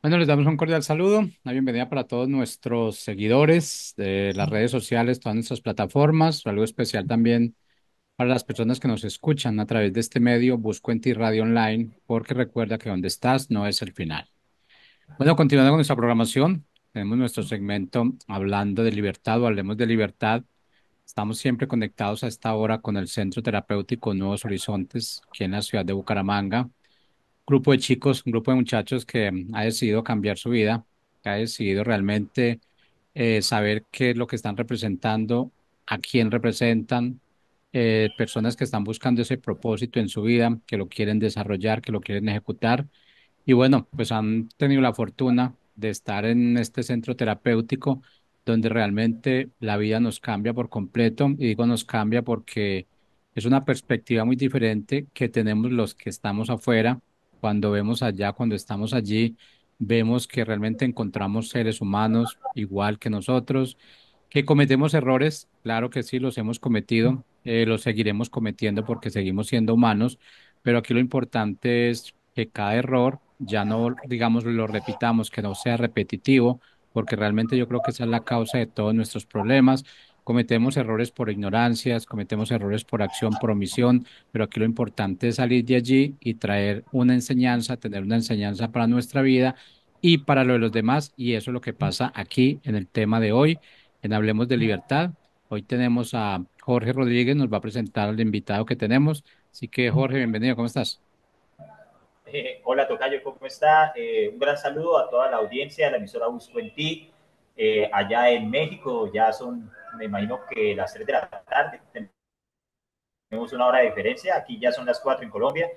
Bueno, les damos un cordial saludo, una bienvenida para todos nuestros seguidores de las redes sociales, todas nuestras plataformas, algo especial también para las personas que nos escuchan a través de este medio, Busco en Ti Radio Online, porque recuerda que donde estás no es el final. Bueno, continuando con nuestra programación, tenemos nuestro segmento hablando de libertad o hablemos de libertad. Estamos siempre conectados a esta hora con el Centro Terapéutico Nuevos Horizontes, aquí en la ciudad de Bucaramanga, grupo de chicos, un grupo de muchachos que ha decidido cambiar su vida, que ha decidido realmente saber qué es lo que están representando, a quién representan, personas que están buscando ese propósito en su vida, que lo quieren desarrollar, que lo quieren ejecutar. Y bueno, pues han tenido la fortuna de estar en este centro terapéutico donde realmente la vida nos cambia por completo. Y digo nos cambia porque es una perspectiva muy diferente que tenemos los que estamos afuera. Cuando vemos allá, cuando estamos allí, vemos que realmente encontramos seres humanos igual que nosotros, que cometemos errores, claro que sí, los hemos cometido, los seguiremos cometiendo porque seguimos siendo humanos, pero aquí lo importante es que cada error ya no, digamos, lo repitamos, que no sea repetitivo, porque realmente yo creo que esa es la causa de todos nuestros problemas. Cometemos errores por ignorancias, cometemos errores por acción, por omisión, pero aquí lo importante es salir de allí y traer una enseñanza, tener una enseñanza para nuestra vida y para lo de los demás, y eso es lo que pasa aquí en el tema de hoy, en Hablemos de Libertad. Hoy tenemos a Jorge Rodríguez, nos va a presentar al invitado que tenemos. Así que Jorge, bienvenido, ¿cómo estás? Hola Tocayo, ¿cómo está? Un gran saludo a toda la audiencia de la emisora Busco en Ti. Allá en México ya son, me imagino que las 3 de la tarde, tenemos una hora de diferencia, aquí ya son las 4 en Colombia.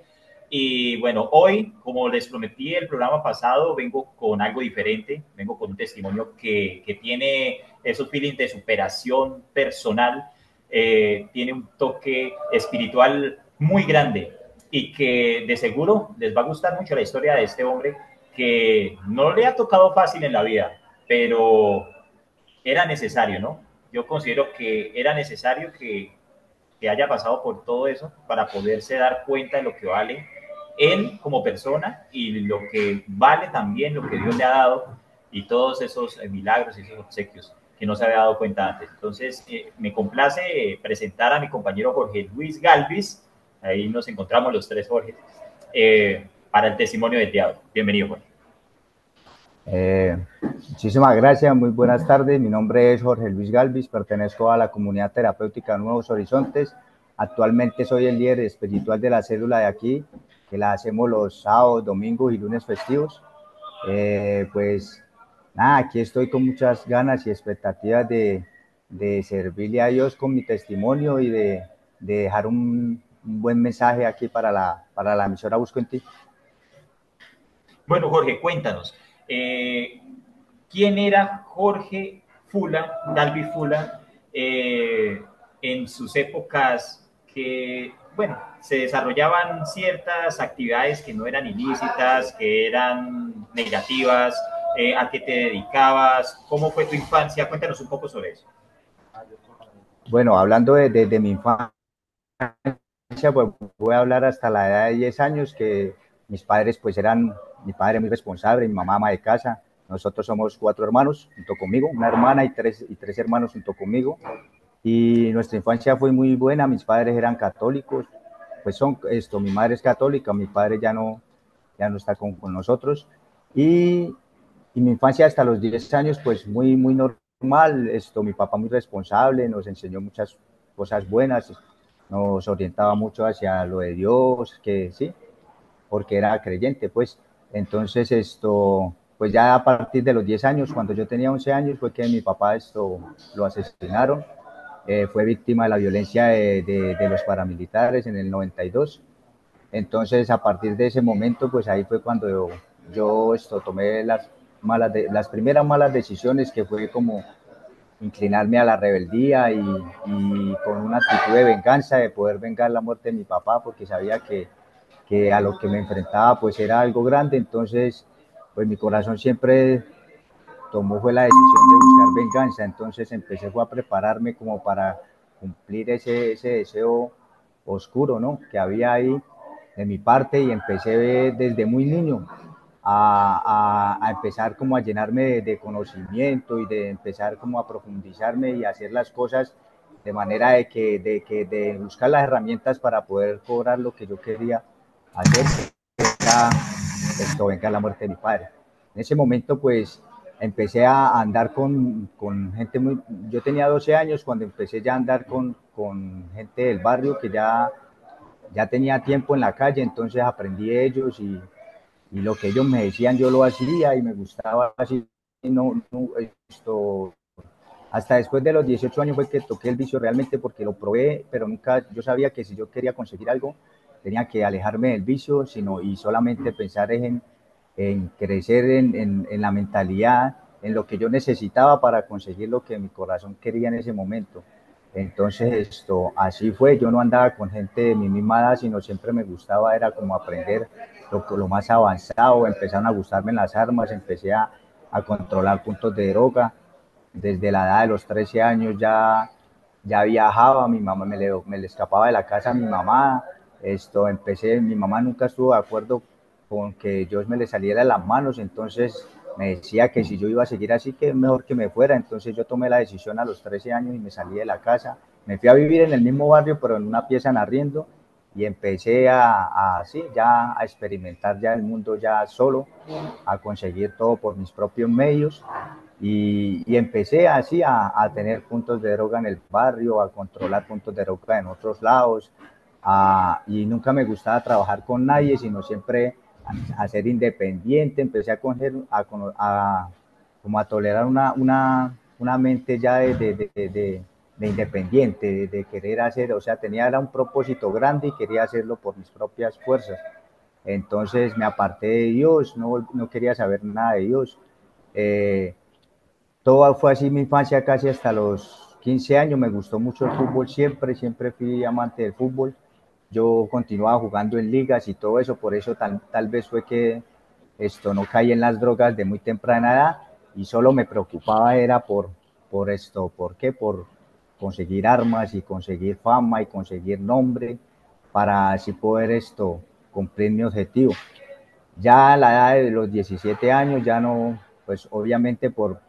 Y bueno, hoy, como les prometí el programa pasado, vengo con algo diferente, vengo con un testimonio que tiene esos feelings de superación personal, tiene un toque espiritual muy grande y que de seguro les va a gustar mucho la historia de este hombre que no le ha tocado fácil en la vida, pero era necesario, ¿no? Yo considero que era necesario que haya pasado por todo eso para poderse dar cuenta de lo que vale él como persona y lo que vale también lo que Dios le ha dado y todos esos milagros y esos obsequios que no se había dado cuenta antes. Entonces, me complace presentar a mi compañero Jorge Luis Galvis, ahí nos encontramos los tres Jorge, para el testimonio del diablo. Bienvenido, Jorge. Eh, Muchísimas gracias, muy buenas tardes. Mi nombre es Jorge Luis Galvis, pertenezco a la comunidad terapéutica Nuevos Horizontes. Actualmente soy el líder espiritual de la célula de aquí, que la hacemos los sábados, domingos y lunes festivos. Pues nada, aquí estoy con muchas ganas y expectativas de servirle a Dios con mi testimonio y de dejar un buen mensaje aquí para la emisora Busco en Ti. Bueno, Jorge, cuéntanos. ¿Quién era Jorge Fula, Dalby Fula, en sus épocas que, bueno, se desarrollaban ciertas actividades que no eran ilícitas, que eran negativas? ¿A qué te dedicabas? ¿Cómo fue tu infancia? Cuéntanos un poco sobre eso. Bueno, hablando de mi infancia, pues voy a hablar hasta la edad de 10 años, que mis padres pues eran, mi padre muy responsable, mi mamá ama de casa. Nosotros somos cuatro hermanos junto conmigo, una hermana y tres hermanos junto conmigo. Y nuestra infancia fue muy buena, mis padres eran católicos, pues son esto, mi madre es católica, mi padre ya no está con nosotros. Y, y mi infancia hasta los 10 años pues muy normal, esto, mi papá muy responsable, nos enseñó muchas cosas buenas, nos orientaba mucho hacia lo de Dios, que sí, porque era creyente, pues. Entonces, esto, pues ya a partir de los 10 años, cuando yo tenía 11 años, fue que mi papá esto lo asesinaron. Fue víctima de la violencia de los paramilitares en el 92. Entonces, a partir de ese momento, pues ahí fue cuando yo esto, tomé las primeras malas decisiones, que fue como inclinarme a la rebeldía y con una actitud de venganza, de poder vengar la muerte de mi papá, porque sabía que a lo que me enfrentaba pues era algo grande. Entonces pues mi corazón siempre tomó fue la decisión de buscar venganza. Entonces empecé fue a prepararme como para cumplir ese deseo oscuro, ¿no?, que había ahí de mi parte, y empecé desde muy niño. a empezar como a llenarme de conocimiento y de empezar como a profundizarme y a hacer las cosas de manera de buscar las herramientas para poder cobrar lo que yo quería hacer, que era esto, venga la muerte de mi padre. En ese momento pues empecé a andar con gente muy... Yo tenía 12 años cuando empecé ya a andar con gente del barrio que ya tenía tiempo en la calle, entonces aprendí de ellos y lo que ellos me decían yo lo hacía y me gustaba así. No, esto, hasta después de los 18 años fue que toqué el vicio realmente porque lo probé, pero nunca, yo sabía que si yo quería conseguir algo, tenía que alejarme del vicio y solamente pensar en crecer en la mentalidad, en lo que yo necesitaba para conseguir lo que mi corazón quería en ese momento. Entonces, así fue, yo no andaba con gente de mi misma edad, sino siempre me gustaba, era como aprender lo más avanzado, empezaron a gustarme las armas, empecé a controlar puntos de droga, desde la edad de los 13 años ya viajaba, mi mamá me le escapaba de la casa a mi mamá, mi mamá nunca estuvo de acuerdo con que yo me le saliera de las manos, entonces me decía que si yo iba a seguir así, que mejor que me fuera, entonces yo tomé la decisión a los 13 años y me salí de la casa, me fui a vivir en el mismo barrio, pero en una pieza en arriendo, y empecé sí, ya a experimentar ya el mundo ya solo, a conseguir todo por mis propios medios y empecé así a tener puntos de droga en el barrio, a controlar puntos de droga en otros lados, y nunca me gustaba trabajar con nadie, sino siempre a ser independiente, empecé como a tolerar una mente ya de independiente, de querer hacer, o sea, era un propósito grande y quería hacerlo por mis propias fuerzas. Entonces me aparté de Dios, no quería saber nada de Dios. Eh, Todo fue así mi infancia casi hasta los 15 años. Me gustó mucho el fútbol siempre fui amante del fútbol. Yo continuaba jugando en ligas y todo eso, por eso tal vez fue que no caí en las drogas de muy temprana edad y solo me preocupaba era ¿por qué? Por conseguir armas y conseguir fama y conseguir nombre para así poder cumplir mi objetivo. Ya a la edad de los 17 años, ya no, pues obviamente por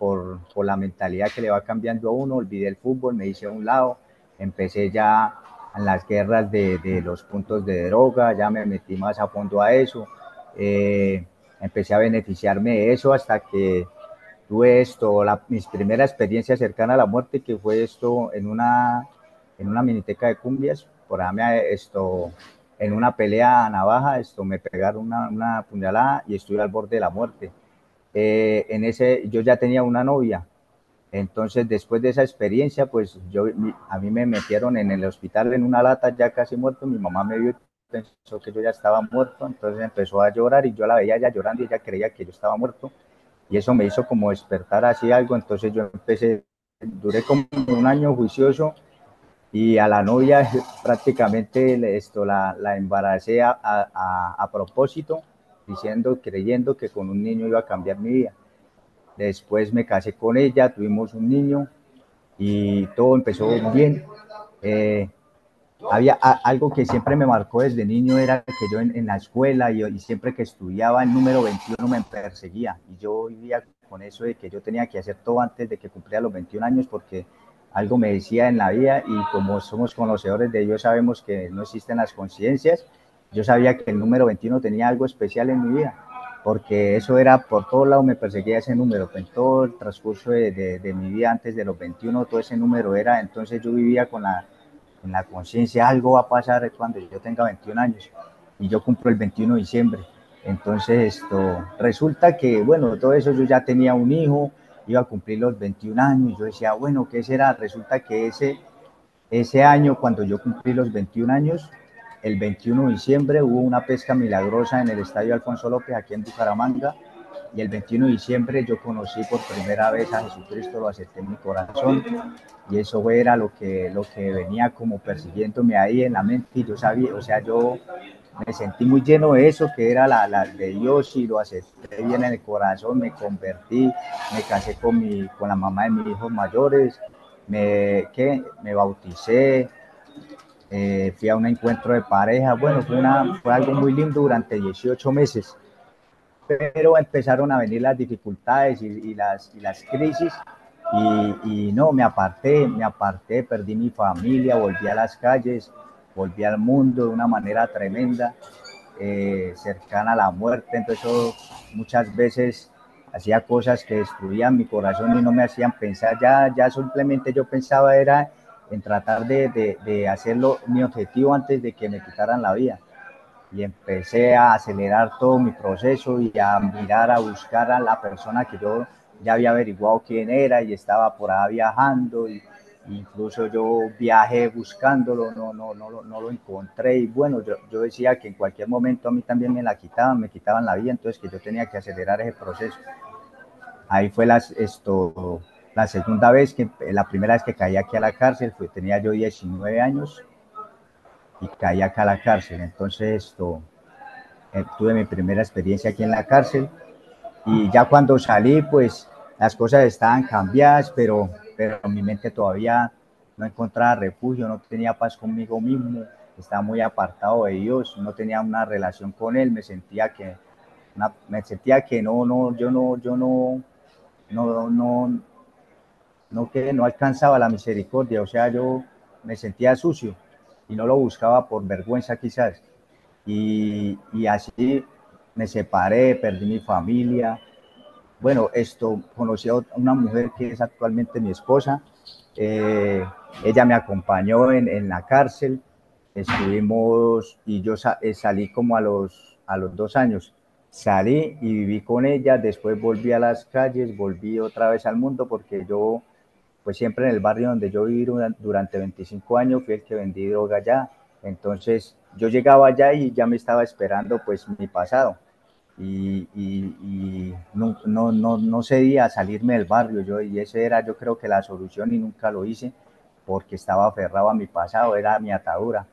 la mentalidad que le va cambiando a uno, olvidé el fútbol, me hice a un lado, empecé ya en las guerras de los puntos de droga, ya me metí más a fondo a eso, empecé a beneficiarme de eso hasta que tuve mis primeras experiencias cercanas a la muerte, que fue en una miniteca de cumbias, por ahí en una pelea a navaja, me pegaron una puñalada y estuve al borde de la muerte. Yo ya tenía una novia, entonces después de esa experiencia, pues a mí me metieron en el hospital en una lata ya casi muerto, mi mamá me vio y pensó que yo ya estaba muerto, entonces empezó a llorar y yo la veía ya llorando y ella creía que yo estaba muerto y eso me hizo como despertar así algo, entonces yo duré como un año juicioso y a la novia prácticamente la embaracé a propósito, creyendo que con un niño iba a cambiar mi vida. Después me casé con ella, tuvimos un niño y todo empezó bien. Eh, Algo que siempre me marcó desde niño era que yo en la escuela y siempre que estudiaba el número 21 me perseguía y yo vivía con eso de que yo tenía que hacer todo antes de que cumpliera los 21 años porque algo me decía en la vida y como somos conocedores de Dios sabemos que no existen las conciencias, yo sabía que el número 21 tenía algo especial en mi vida porque eso era por todos lados me perseguía ese número, en todo el transcurso de mi vida antes de los 21 todo ese número era, entonces yo vivía en la conciencia, algo va a pasar cuando yo tenga 21 años y yo cumplo el 21 de diciembre. Entonces, resulta que, bueno, todo eso yo ya tenía un hijo, iba a cumplir los 21 años y yo decía, bueno, ¿qué será? Resulta que ese año, cuando yo cumplí los 21 años, el 21 de diciembre hubo una pesca milagrosa en el Estadio Alfonso López, aquí en Bucaramanga, y el 21 de diciembre yo conocí por primera vez a Jesucristo, lo acepté en mi corazón, y eso era lo que venía como persiguiéndome ahí en la mente, y yo sabía, o sea, yo me sentí muy lleno de eso, que era la de Dios, y lo acepté bien en el corazón, me convertí, me casé con la mamá de mis hijos mayores, me bauticé, fui a un encuentro de pareja, bueno, fue algo muy lindo durante 18 meses. pero empezaron a venir las dificultades y las crisis y no, me aparté, perdí mi familia, volví a las calles, volví al mundo de una manera tremenda, cercana a la muerte, entonces yo muchas veces hacía cosas que destruían mi corazón y no me hacían pensar, ya simplemente yo pensaba era en tratar de hacerlo mi objetivo antes de que me quitaran la vida y empecé a acelerar todo mi proceso y a mirar, a buscar a la persona que yo ya había averiguado quién era y estaba por ahí viajando y incluso yo viajé buscándolo, no lo encontré y bueno, yo decía que en cualquier momento a mí también me quitaban la vida, entonces que yo tenía que acelerar ese proceso. Ahí fue la segunda vez, la primera vez que caí aquí a la cárcel, tenía yo 19 años y caí acá a la cárcel, entonces tuve mi primera experiencia aquí en la cárcel y ya cuando salí, pues las cosas estaban cambiadas, pero mi mente todavía no encontraba refugio, no tenía paz conmigo mismo, estaba muy apartado de Dios, no tenía una relación con Él, me sentía que no, que no alcanzaba la misericordia, o sea, yo me sentía sucio y no lo buscaba por vergüenza quizás. Y así me separé, perdí mi familia. Bueno, conocí a una mujer que es actualmente mi esposa. Eh, Ella me acompañó en la cárcel. Estuvimos y yo salí como a los 2 años. Salí y viví con ella. Después volví a las calles, volví otra vez al mundo porque yo, pues siempre en el barrio donde yo viví durante 25 años, fui el que vendí droga allá. Entonces yo llegaba allá y ya me estaba esperando pues mi pasado y no cedía a salirme del barrio yo, y ese era yo creo que la solución y nunca lo hice porque estaba aferrado a mi pasado, era mi atadura.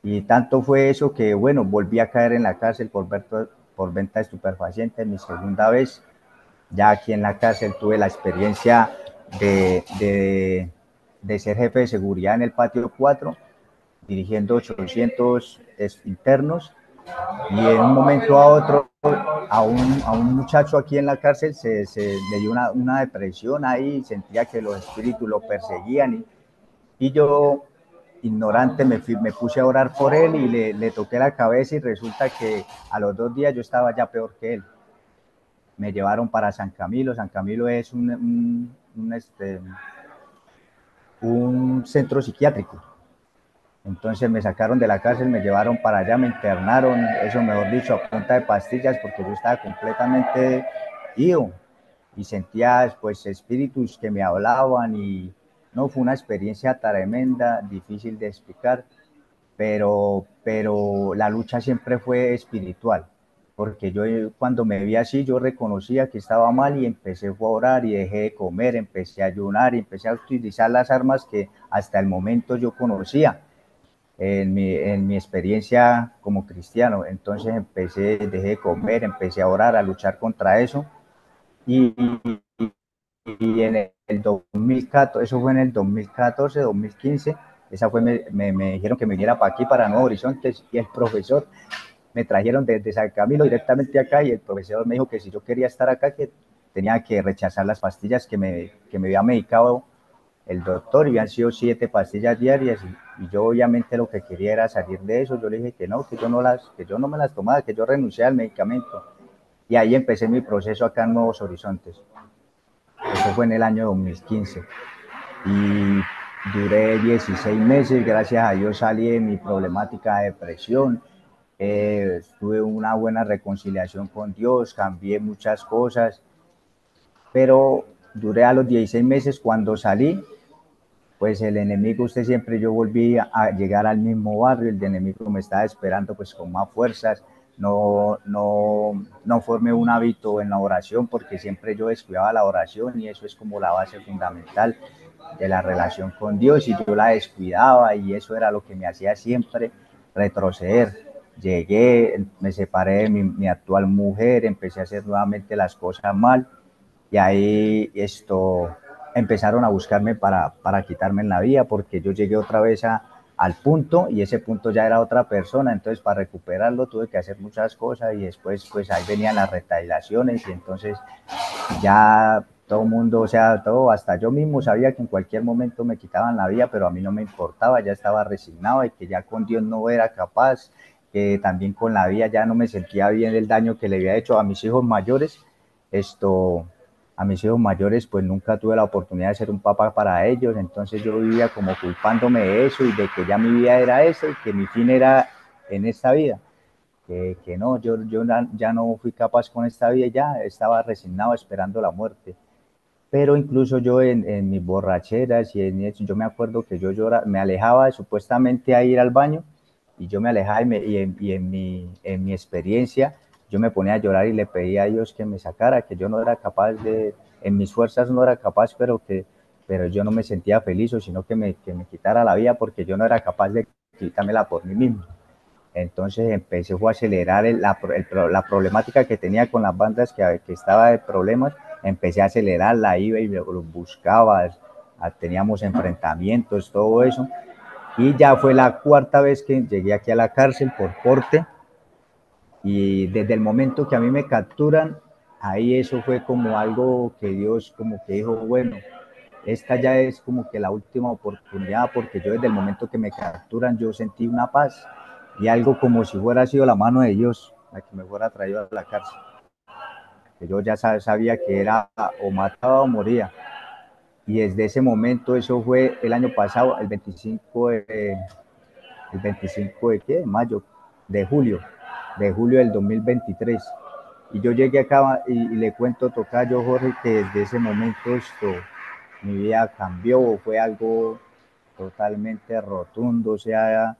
Y tanto fue eso que, bueno, volví a caer en la cárcel por venta de estupefacientes, mi segunda vez. Ya aquí en la cárcel tuve la experiencia de, de, de ser jefe de seguridad en el patio 4 dirigiendo 800 internos y en un momento a otro a un muchacho aquí en la cárcel le dio una depresión ahí, sentía que los espíritus lo perseguían y yo ignorante me puse a orar por él y le toqué la cabeza y resulta que a los 2 días yo estaba ya peor que él. Me llevaron para San Camilo. San Camilo es un centro psiquiátrico. Entonces me sacaron de la cárcel, me llevaron para allá, me internaron, eso mejor dicho, a punta de pastillas, porque yo estaba completamente ido y sentía pues espíritus que me hablaban y no, fue una experiencia tremenda, difícil de explicar, pero la lucha siempre fue espiritual, porque yo cuando me vi así, yo reconocía que estaba mal y empecé a orar y dejé de comer, empecé a ayunar y empecé a utilizar las armas que hasta el momento yo conocía en mi experiencia como cristiano. Entonces dejé de comer, empecé a orar, a luchar contra eso. Y, y en el 2014, eso fue en el 2014, 2015, me dijeron que me viniera para aquí, para Nuevo Horizontes, y el profesor me trajeron desde San Camilo directamente acá, y el profesor me dijo que si yo quería estar acá, que tenía que rechazar las pastillas que me había medicado el doctor y han sido 7 pastillas diarias y yo obviamente lo que quería era salir de eso. Yo le dije que no, que yo no me las tomaba, que yo renuncié al medicamento. Y ahí empecé mi proceso acá en Nuevos Horizontes. Eso fue en el año 2015. Y duré 16 meses, gracias a Dios salí de mi problemática de depresión. Tuve una buena reconciliación con Dios, cambié muchas cosas, pero duré a los 16 meses cuando salí, pues el enemigo, usted siempre, yo volví a llegar al mismo barrio, el enemigo me estaba esperando pues con más fuerzas, no formé un hábito en la oración porque siempre yo descuidaba la oración y eso es como la base fundamental de la relación con Dios y yo la descuidaba y eso era lo que me hacía siempre retroceder. Llegué, me separé de mi actual mujer, empecé a hacer nuevamente las cosas mal y ahí empezaron a buscarme para quitarme en la vida porque yo llegué otra vez al punto, y ese punto ya era otra persona. Entonces para recuperarlo tuve que hacer muchas cosas, y después pues ahí venían las retaliaciones, y entonces ya todo el mundo, o sea, todo, hasta yo mismo sabía que en cualquier momento me quitaban la vida, pero a mí no me importaba, ya estaba resignado y que ya con Dios no era capaz, que también con la vida ya no me sentía bien el daño que le había hecho a mis hijos mayores. Esto, a mis hijos mayores pues nunca tuve la oportunidad de ser un papá para ellos, entonces yo vivía como culpándome de eso y de que ya mi vida era esa y que mi fin era en esta vida. Que no, yo ya no fui capaz con esta vida, ya estaba resignado esperando la muerte. Pero incluso yo en mis borracheras y en eso, yo me acuerdo que yo lloraba, me alejaba supuestamente a ir al baño, y yo me alejaba, en mi experiencia yo me ponía a llorar y le pedía a Dios que me sacara, que yo no era capaz de, en mis fuerzas no era capaz, pero yo no me sentía feliz, o sino que me quitara la vida porque yo no era capaz de quitármela por mí mismo. Entonces empecé a acelerar la problemática que tenía con las bandas que estaba de problemas, empecé a acelerarla, iba y los buscaba, teníamos enfrentamientos, todo eso. Y ya fue la cuarta vez que llegué aquí a la cárcel por porte, y desde el momento que a mí me capturan, ahí eso fue como algo que Dios como que dijo, bueno, esta ya es como que la última oportunidad, porque yo desde el momento que me capturan yo sentí una paz y algo como si fuera sido la mano de Dios la que me fuera traído a la cárcel, que yo ya sabía que era o mataba o moría. Y desde ese momento, eso fue el año pasado, el 25 de, ¿qué? De mayo, de julio del 2023. Y yo llegué acá y le cuento, tocayo Jorge, que desde ese momento mi vida cambió, fue algo totalmente rotundo, o sea,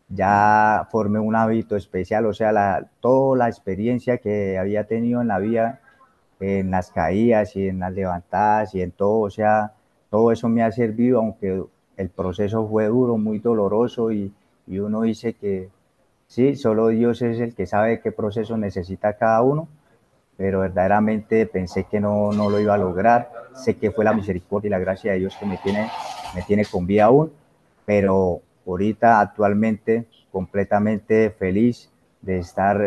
ya formé un hábito especial, o sea, toda la experiencia que había tenido en la vida, en las caídas y en las levantadas y en todo, o sea, todo eso me ha servido, aunque el proceso fue duro, muy doloroso, y uno dice que sí, solo Dios es el que sabe qué proceso necesita cada uno, pero verdaderamente pensé que no lo iba a lograr. Sé que fue la misericordia y la gracia de Dios que me tiene con vida aún, pero ahorita actualmente completamente feliz de estar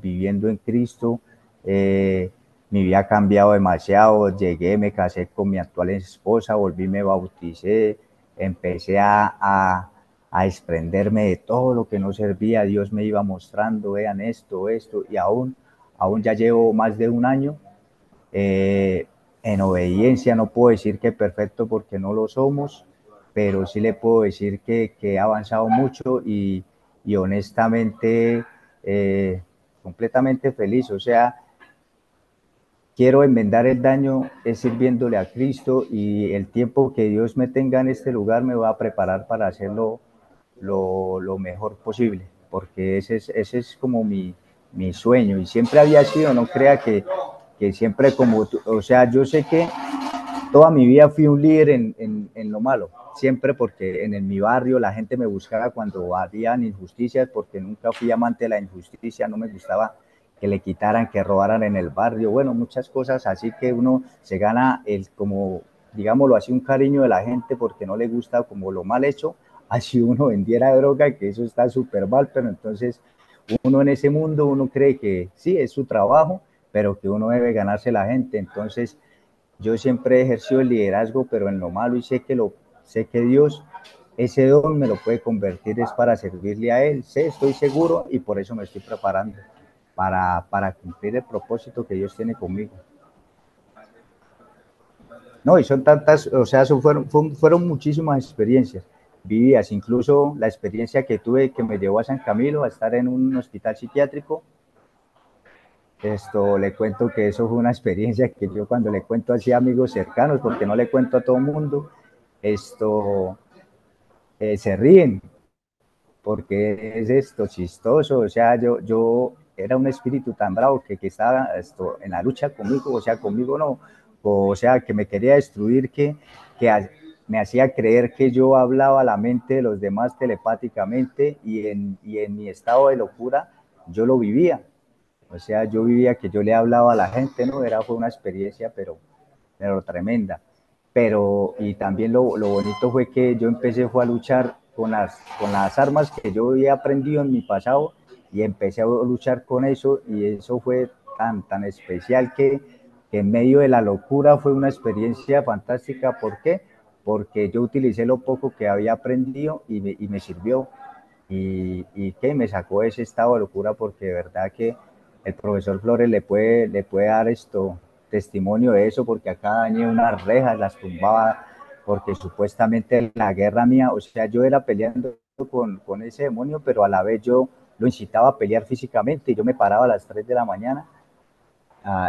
viviendo en Cristo. Mi vida ha cambiado demasiado, llegué, me casé con mi actual esposa, volví, me bauticé, empecé a desprenderme de todo lo que no servía. Dios me iba mostrando, vean esto, y aún ya llevo más de un año eh, en obediencia. No puedo decir que perfecto porque no lo somos, pero sí le puedo decir que he avanzado mucho, y honestamente completamente feliz. O sea, quiero enmendar el daño es sirviéndole a Cristo, y el tiempo que Dios me tenga en este lugar me va a preparar para hacerlo lo mejor posible, porque ese es como mi sueño, y siempre había sido, no crea que siempre como, o sea, yo sé que toda mi vida fui un líder en lo malo, siempre, porque mi barrio la gente me buscaba cuando habían injusticias, porque nunca fui amante de la injusticia, no me gustaba que le quitaran, que robaran en el barrio, bueno, muchas cosas así, que uno se gana como, digámoslo así, un cariño de la gente porque no le gusta como lo mal hecho, así uno vendiera droga, que eso está súper mal, pero entonces uno en ese mundo, uno cree que sí, es su trabajo, pero que uno debe ganarse la gente. Entonces yo siempre he ejercido el liderazgo, pero en lo malo, y sé que Dios ese don me lo puede convertir es para servirle a Él. Estoy seguro, y por eso me estoy preparando para cumplir el propósito que Dios tiene conmigo. No, y son tantas, o sea, fueron muchísimas experiencias vividas, incluso la experiencia que tuve que me llevó a San Camilo a estar en un hospital psiquiátrico. Le cuento que eso fue una experiencia que yo, cuando le cuento así a amigos cercanos, porque no le cuento a todo el mundo, esto se ríen, porque es chistoso. O sea, yo era un espíritu tan bravo que estaba en la lucha conmigo, o sea, conmigo no, o sea, que me quería destruir, que me hacía creer que yo hablaba la mente de los demás telepáticamente, y en mi estado de locura yo lo vivía. O sea, yo vivía que yo le hablaba a la gente, ¿no? Fue una experiencia, pero tremenda. Y también lo bonito fue que yo empecé fue a luchar con las armas que yo había aprendido en mi pasado y empecé a luchar con eso y eso fue tan especial que en medio de la locura fue una experiencia fantástica. ¿Por qué? Porque yo utilicé lo poco que había aprendido y me sirvió y que me sacó de ese estado de locura porque de verdad que el profesor Flores le puede dar esto testimonio de eso porque acá dañé unas rejas, las tumbaba porque supuestamente la guerra mía, o sea, yo era peleando con ese demonio, pero a la vez yo lo incitaba a pelear físicamente y yo me paraba a las 3 de la mañana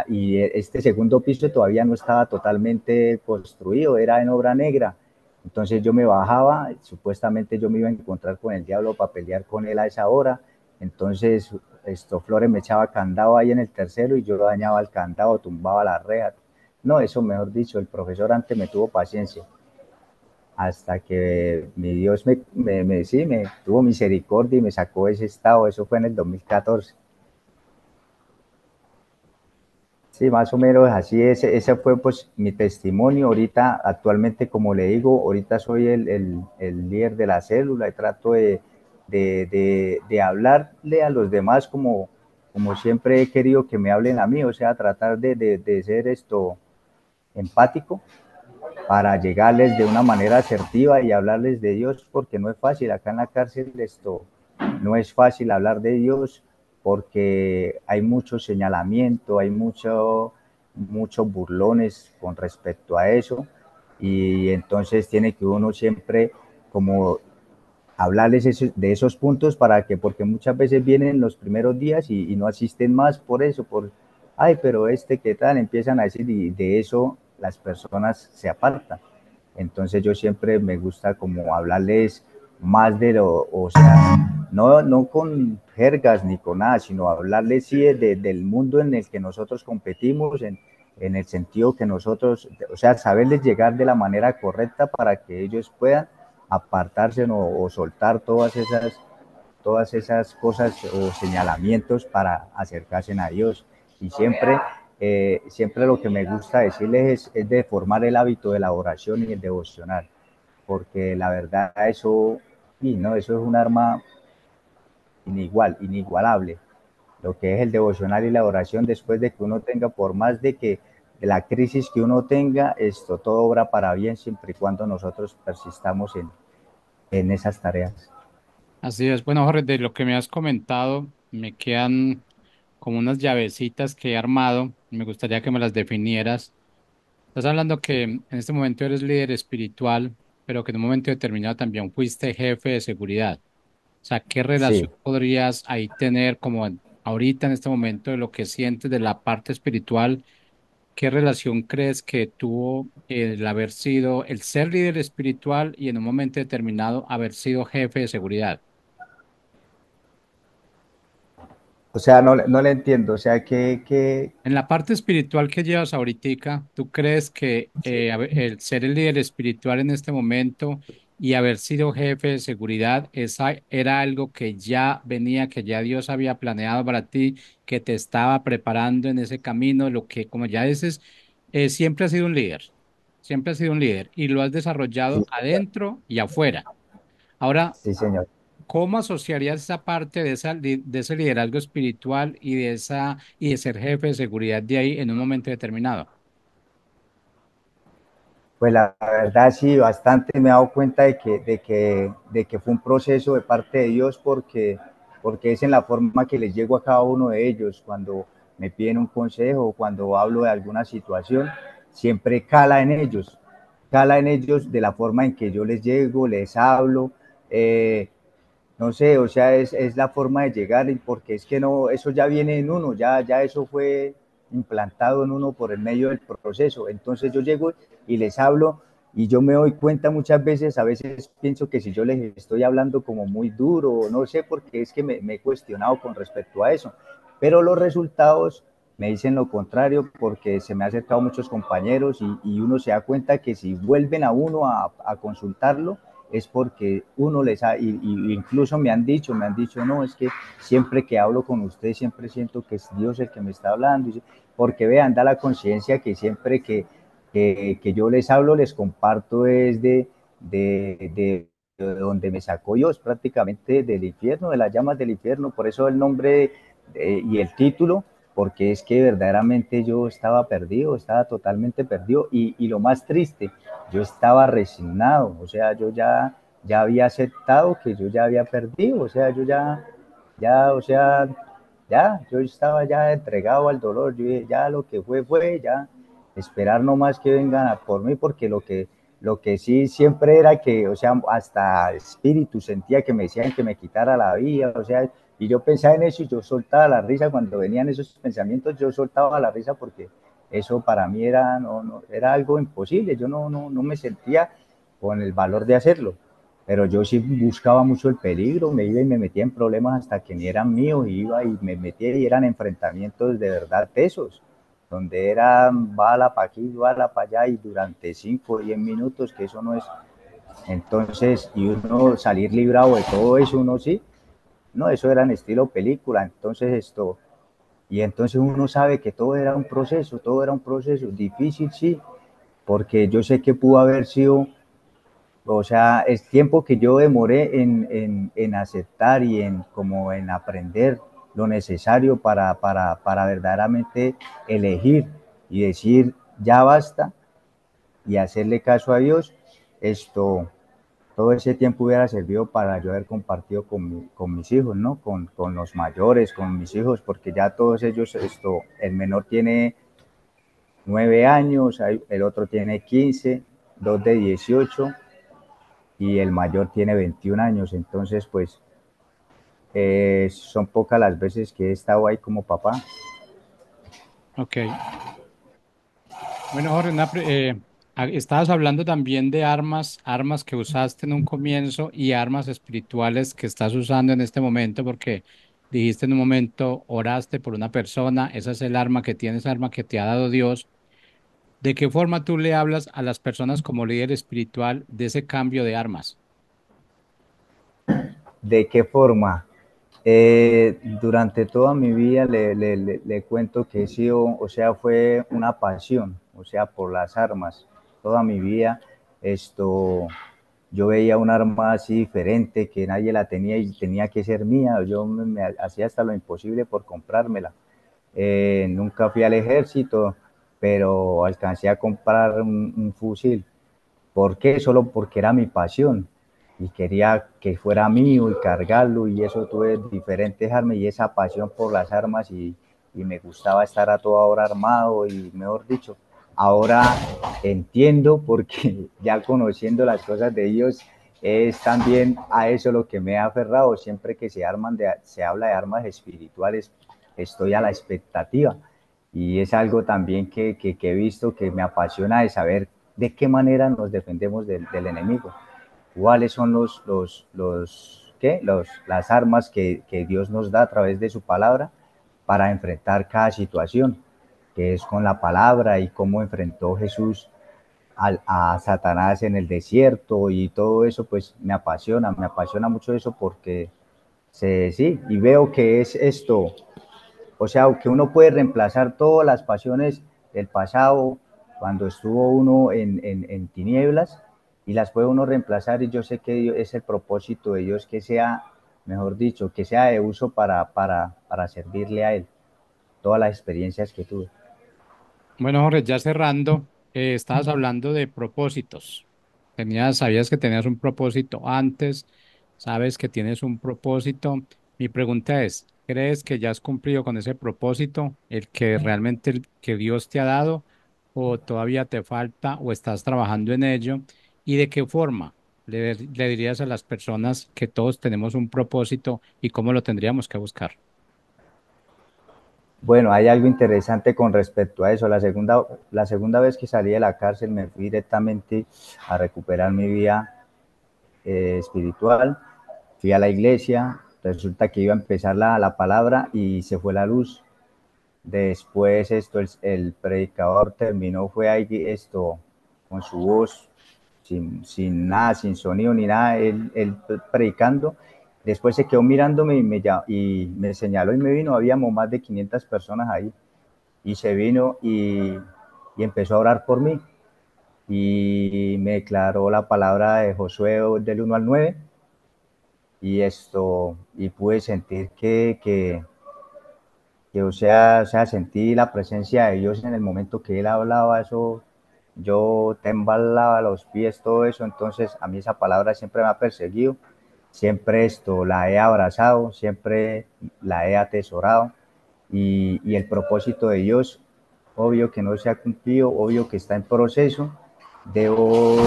y este segundo piso todavía no estaba totalmente construido, era en obra negra. Entonces yo me bajaba, supuestamente yo me iba a encontrar con el diablo para pelear con él a esa hora. Entonces Flores me echaba candado ahí en el tercero y yo dañaba el candado, tumbaba la reja. No, eso mejor dicho, el profesor antes me tuvo paciencia hasta que mi Dios sí, me tuvo misericordia y me sacó de ese estado. Eso fue en el 2014. Sí, más o menos así es. Ese fue pues mi testimonio. Ahorita, actualmente, como le digo, ahorita soy el líder de la célula y trato de hablarle a los demás como siempre he querido que me hablen a mí, o sea, tratar de ser empático para llegarles de una manera asertiva y hablarles de Dios, porque no es fácil. Acá en la cárcel no es fácil hablar de Dios porque hay mucho señalamiento, hay muchos burlones con respecto a eso y entonces tiene que uno siempre como hablarles de esos puntos para que, porque muchas veces vienen los primeros días y no asisten más por eso, ay, pero qué tal, empiezan a decir y de eso las personas se apartan. Entonces yo siempre me gusta como hablarles más de lo, o sea, no con jergas ni con nada, sino hablarles sí del mundo en el que nosotros competimos, en el sentido que nosotros, o sea, saberles llegar de la manera correcta para que ellos puedan apartarse o soltar todas esas cosas o señalamientos para acercarse a Dios. Y siempre lo que me gusta decirles es de formar el hábito de la oración y el devocional, porque la verdad eso, y no, eso es un arma inigualable, lo que es el devocional y la oración después de que uno tenga, por más de la crisis que uno tenga, todo obra para bien siempre y cuando nosotros persistamos en esas tareas. Así es. Bueno, Jorge, de lo que me has comentado, me quedan como unas llavecitas que he armado. Me gustaría que me las definieras. Estás hablando que en este momento eres líder espiritual, pero que en un momento determinado también fuiste jefe de seguridad. O sea, ¿qué Sí, relación podrías ahí tener como ahorita en este momento de lo que sientes de la parte espiritual? ¿Qué relación crees que tuvo el haber sido, el ser líder espiritual y en un momento determinado haber sido jefe de seguridad? o sea, no le entiendo, o sea, En la parte espiritual que llevas ahorita, ¿tú crees que el ser el líder espiritual en este momento y haber sido jefe de seguridad era algo que ya venía, que ya Dios había planeado para ti, que te estaba preparando en ese camino, lo que, como ya dices, siempre has sido un líder, siempre has sido un líder y lo has sí, desarrollado adentro y afuera. Ahora, sí, señor. ¿cómo asociarías esa parte de de ese liderazgo espiritual y y de ser jefe de seguridad de ahí en un momento determinado? Pues la verdad sí, bastante me he dado cuenta de que fue un proceso de parte de Dios porque es en la forma que les llego a cada uno de ellos. Cuando me piden un consejo, cuando hablo de alguna situación, siempre cala en ellos de la forma en que yo les llego, les hablo. Eh, no sé, o sea, es la forma de llegar, porque es que no, eso ya viene en uno, ya eso fue implantado en uno por el medio del proceso. Entonces yo llego y les hablo y yo me doy cuenta muchas veces, a veces pienso que si yo les estoy hablando como muy duro, no sé, porque es que me he cuestionado con respecto a eso, pero los resultados me dicen lo contrario porque se me han acercado muchos compañeros y uno se da cuenta que si vuelven a uno a consultarlo, es porque uno y incluso me han dicho, no, es que siempre que hablo con usted, siempre siento que es Dios el que me está hablando, porque vean, da la conciencia que siempre que yo les hablo, les comparto es de de donde me sacó Dios prácticamente del infierno, de las llamas del infierno, por eso el nombre y el título, porque es que verdaderamente yo estaba perdido, estaba totalmente perdido y lo más triste, yo estaba resignado, o sea, yo ya había aceptado que yo ya había perdido, o sea, yo o sea, ya, yo estaba ya entregado al dolor, yo dije, ya lo que fue, ya esperar nomás que vengan a por mí, porque lo que sí siempre era que, o sea, hasta espíritu sentía que me decían que me quitara la vida, o sea, y yo pensaba en eso y yo soltaba la risa cuando venían esos pensamientos, yo soltaba la risa porque eso para mí era, era algo imposible, yo no me sentía con el valor de hacerlo, pero yo sí buscaba mucho el peligro, me iba y me metía en problemas hasta que ni eran míos, iba y me metía y eran enfrentamientos de verdad tesos, donde era bala para aquí, bala para allá y durante 5 o 10 minutos, que eso no es, entonces, y uno salir librado de todo eso, uno sí, no, eso era en estilo película, entonces esto, y entonces uno sabe que todo era un proceso, difícil sí, porque yo sé que pudo haber sido, o sea, el tiempo que yo demoré en aceptar y en como en aprender lo necesario para verdaderamente elegir y decir ya basta y hacerle caso a Dios, esto, todo ese tiempo hubiera servido para yo haber compartido con mis hijos, ¿no? Con los mayores, con mis hijos, porque ya todos ellos, esto, el menor tiene 9 años, el otro tiene 15, dos de 18 y el mayor tiene 21 años. Entonces, pues, son pocas las veces que he estado ahí como papá. Ok. Bueno, Jorge, estabas hablando también de armas, armas que usaste en un comienzo y armas espirituales que estás usando en este momento, porque dijiste en un momento, oraste por una persona, esa es el arma que tienes, arma que te ha dado Dios. ¿De qué forma tú le hablas a las personas como líder espiritual de ese cambio de armas? ¿De qué forma? Durante toda mi vida le cuento que he sido, o sea, fue una pasión, o sea, por las armas. Toda mi vida, esto, yo veía un arma así diferente que nadie la tenía y tenía que ser mía. Yo me hacía hasta lo imposible por comprármela. Nunca fui al ejército, pero alcancé a comprar un fusil. ¿Por qué? Solo porque era mi pasión y quería que fuera mío y cargarlo y eso tuve diferentes armas y esa pasión por las armas y me gustaba estar a toda hora armado y mejor dicho, ahora entiendo porque ya conociendo las cosas de ellos es también a eso lo que me ha aferrado, siempre que se habla de armas espirituales estoy a la expectativa y es algo también que he visto que me apasiona de saber de qué manera nos defendemos del enemigo, cuáles son las armas que Dios nos da a través de su palabra para enfrentar cada situación, que es con la palabra y cómo enfrentó Jesús a Satanás en el desierto y todo eso, pues me apasiona mucho eso porque sí, y veo que es esto, o sea, que uno puede reemplazar todas las pasiones del pasado cuando estuvo uno en tinieblas y las puede uno reemplazar y yo sé que es el propósito de Dios que sea, mejor dicho, que sea de uso para servirle a Él, todas las experiencias que tuve. Bueno, Jorge, ya cerrando, estabas hablando de propósitos. Sabías que tenías un propósito antes, sabes que tienes un propósito. Mi pregunta es, ¿crees que ya has cumplido con ese propósito, el que realmente que Dios te ha dado, o todavía te falta o estás trabajando en ello? ¿Y de qué forma le dirías a las personas que todos tenemos un propósito y cómo lo tendríamos que buscar? Bueno, hay algo interesante con respecto a eso. La segunda vez que salí de la cárcel me fui directamente a recuperar mi vida espiritual. Fui a la iglesia, resulta que iba a empezar la palabra y se fue la luz. Después el predicador terminó, fue ahí esto, con su voz, sin nada, sin sonido ni nada, él predicando. Después se quedó mirándome y me señaló y me vino, habíamos más de 500 personas ahí. Y se vino y empezó a orar por mí. y me declaró la palabra de Josué del 1 al 9 y pude sentir que sentí la presencia de Dios en el momento que él hablaba, eso, yo temblaba los pies, todo eso, entonces a mí esa palabra siempre me ha perseguido, siempre la he abrazado, siempre la he atesorado y el propósito de Dios, obvio que no se ha cumplido, obvio que está en proceso, debo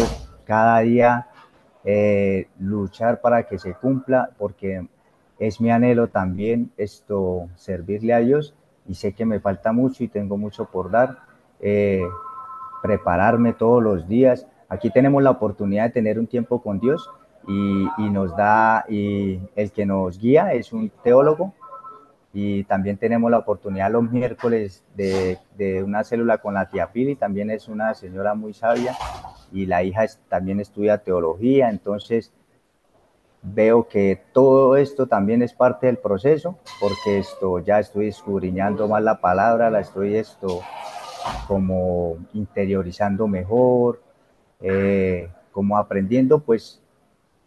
cada día luchar para que se cumpla, porque es mi anhelo también servirle a Dios y sé que me falta mucho y tengo mucho por dar, prepararme todos los días. Aquí tenemos la oportunidad de tener un tiempo con Dios y el que nos guía es un teólogo y también tenemos la oportunidad los miércoles de una célula con la tía Pili, también es una señora muy sabia y la hija también estudia teología, entonces veo que todo esto también es parte del proceso, porque ya estoy escudriñando más la palabra, la estoy como interiorizando mejor, como aprendiendo pues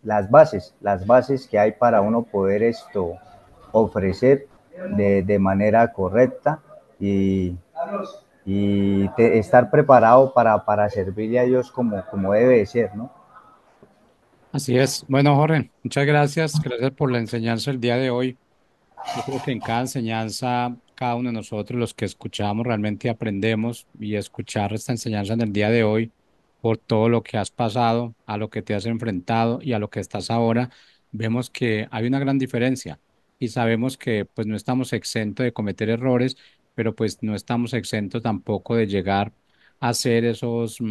las bases que hay para uno poder ofrecer de manera correcta y, estar preparado para servirle a Dios como debe de ser, ¿no? Así es. Bueno, Jorge, muchas gracias. Gracias por la enseñanza el día de hoy. Yo creo que en cada enseñanza, cada uno de nosotros, los que escuchamos, realmente aprendemos y escuchar esta enseñanza en el día de hoy, por todo lo que has pasado, a lo que te has enfrentado y a lo que estás ahora, vemos que hay una gran diferencia y sabemos que pues no estamos exentos de cometer errores, pero pues no estamos exentos tampoco de llegar a ser esos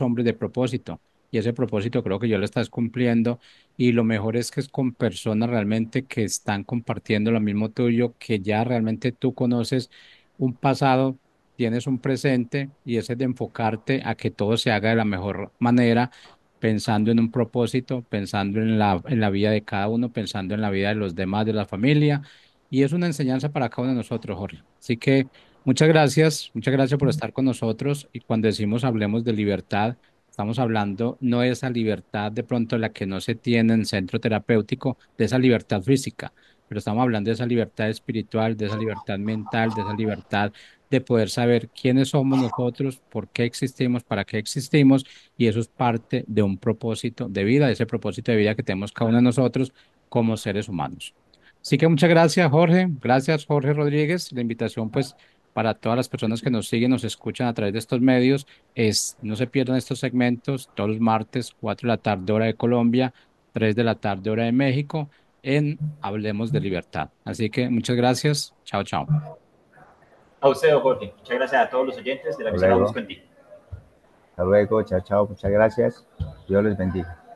hombres de propósito. Y ese propósito creo que yo lo estás cumpliendo y lo mejor es que es con personas realmente que están compartiendo lo mismo tuyo, que ya realmente tú conoces un pasado, tienes un presente y ese es de enfocarte a que todo se haga de la mejor manera, pensando en un propósito, pensando en la vida de cada uno, pensando en la vida de los demás, de la familia. Y es una enseñanza para cada uno de nosotros, Jorge. Así que muchas gracias por estar con nosotros. Y cuando decimos hablemos de libertad, estamos hablando no de esa libertad de pronto la que no se tiene en centro terapéutico, de esa libertad física, pero estamos hablando de esa libertad espiritual, de esa libertad mental, de esa libertad de poder saber quiénes somos nosotros, por qué existimos, para qué existimos, y eso es parte de un propósito de vida, de ese propósito de vida que tenemos cada uno de nosotros como seres humanos. Así que muchas gracias, Jorge. Gracias, Jorge Rodríguez. La invitación, pues, para todas las personas que nos siguen, nos escuchan a través de estos medios no se pierdan estos segmentos todos los martes, 4 de la tarde, hora de Colombia, 3 de la tarde, hora de México, en Hablemos de Libertad. Así que muchas gracias. Chao, chao. A usted, Jorge. Muchas gracias a todos los oyentes de la Hasta emisora luego, Busco en Ti. hasta luego, chao, chao, muchas gracias, Dios les bendiga.